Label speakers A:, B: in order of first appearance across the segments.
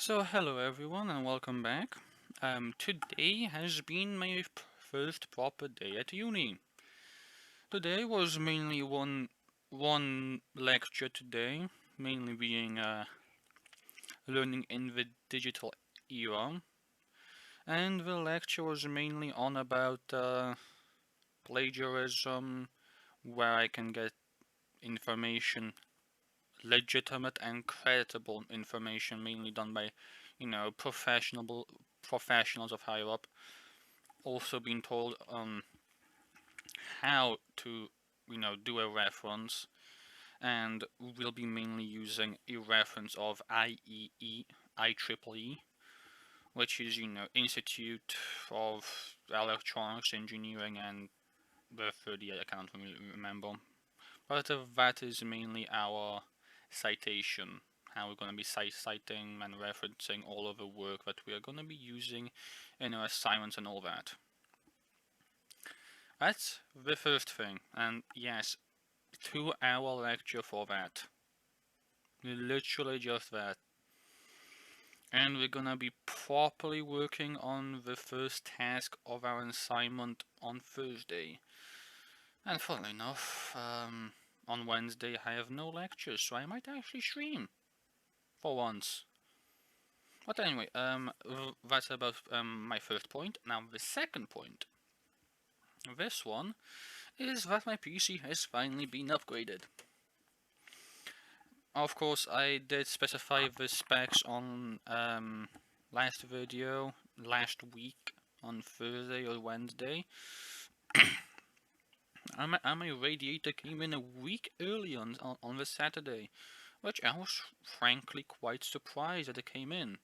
A: So hello everyone and welcome back. Today has been my first proper day at uni. Today was mainly one lecture today, mainly being learning in the digital era, and the lecture was mainly on about plagiarism, where I can get information, legitimate and creditable information, mainly done by, professionals of higher up. Also been told how to do a reference, and we'll be mainly using a reference of IEEE, which is Institute of Electronics Engineering, and the 30 I can't really remember, but that is mainly our citation, how we're going to be citing and referencing all of the work that we are going to be using in our assignments and all that. That's the first thing, and yes, 2 hour lecture for that. Literally just that. And we're gonna be properly working on the first task of our assignment on Thursday. And funnily enough, on Wednesday I have no lectures, so I might actually stream for once. But anyway, that's about my first point. Now the second point. This one is that my PC has finally been upgraded. Of course, I did specify the specs on last video, last week, on Thursday or Wednesday. and my radiator came in a week early on the Saturday, which I was frankly quite surprised that it came in.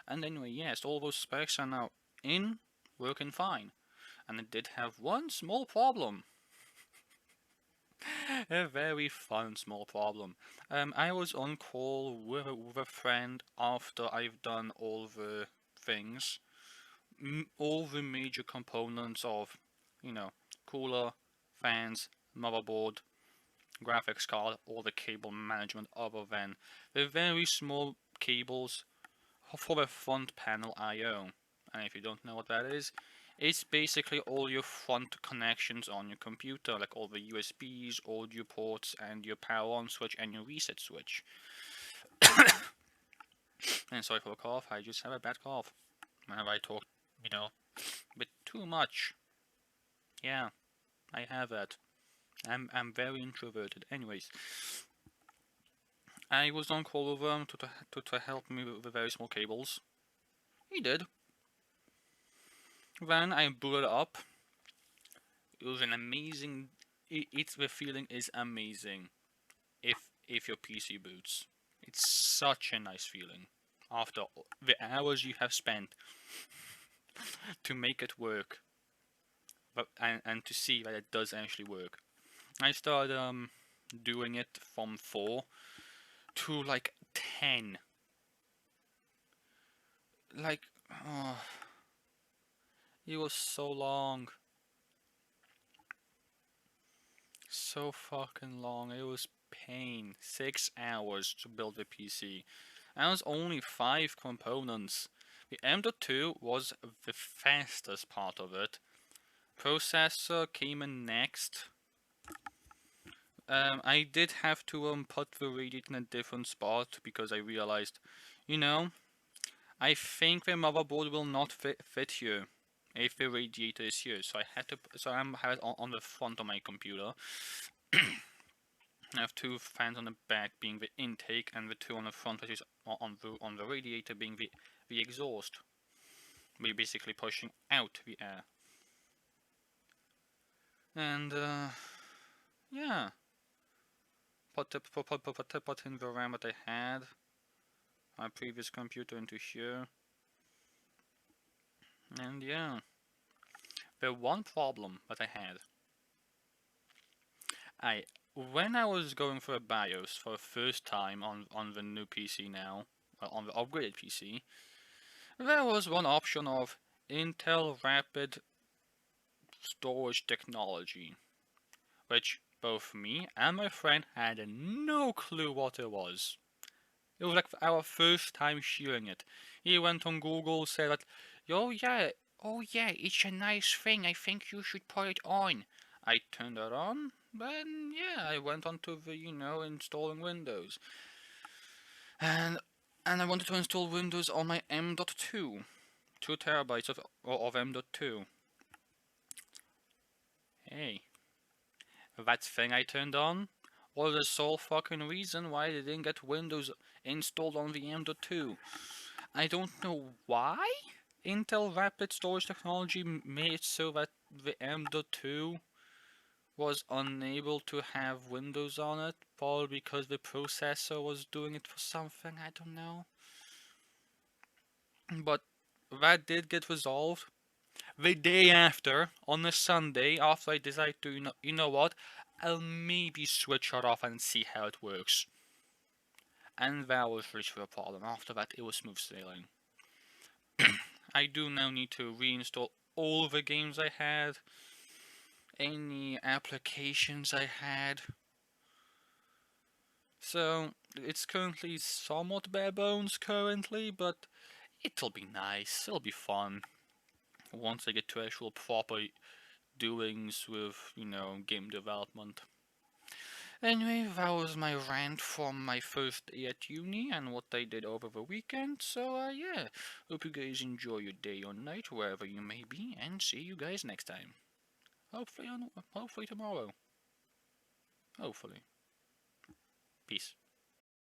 A: And anyway, yes, all those specs are now in, working fine. And it did have one small problem. A very fun small problem. I was on call with a friend after I've done all the things, all the major components of, you know, cooler, fans, motherboard, graphics card, all the cable management other than the very small cables for the front panel I/O. And if you don't know what that is, it's basically all your front connections on your computer, like all the USBs, audio ports, and your power on switch and your reset switch. And sorry for the cough, I just have a bad cough. Have I talked, a bit too much? Yeah, I have that. I'm very introverted. Anyways, I was on call with him to help me with the very small cables. He did. Then I booted up. It was an amazing. It's the feeling is amazing. If your PC boots, it's such a nice feeling. After the hours you have spent to make it work, and to see that it does actually work. I started doing it from 4 to like 10. Like, oh, it was so long. So fucking long. It was pain. 6 hours to build the PC. And it was only 5 components. The M.2 was the fastest part of it. Processor came in next. I did have to put the radiator in a different spot because I realized, I think the motherboard will not fit here if the radiator is here. So I had to, so I'm have it on the front of my computer. I have 2 fans on the back being the intake, and the 2 on the front, which is on the radiator, being the exhaust. We're basically pushing out the air. And yeah, put in the RAM that I had, my previous computer into here, and yeah, the one problem that I had, when I was going for a BIOS for the first time on the new PC now, on the upgraded PC, there was one option of Intel Rapid Storage Technology, which both me and my friend had no clue what it was. It was like our first time sharing it. He went on Google, said that, oh yeah, it's a nice thing. I think you should put it on. I turned it on, then yeah, I went on to the installing Windows, and I wanted to install Windows on my M.2, 2 terabytes of M.2. Hey, that thing I turned on was the sole fucking reason why they didn't get Windows installed on the M.2. I don't know why Intel Rapid Storage Technology made it so that the M.2 was unable to have Windows on it, probably because the processor was doing it for something, I don't know. But that did get resolved. The day after, on a Sunday, after I decided to, you know what, I'll maybe switch it off and see how it works. And that was literally a problem. After that, it was smooth sailing. I do now need to reinstall all the games I had, any applications I had. So, it's currently somewhat bare bones currently, but it'll be nice, it'll be fun. Once I get to actual proper doings with, game development. Anyway, that was my rant from my first day at uni and what I did over the weekend. So, yeah, hope you guys enjoy your day or night, wherever you may be, and see you guys next time. Hopefully tomorrow. Hopefully. Peace.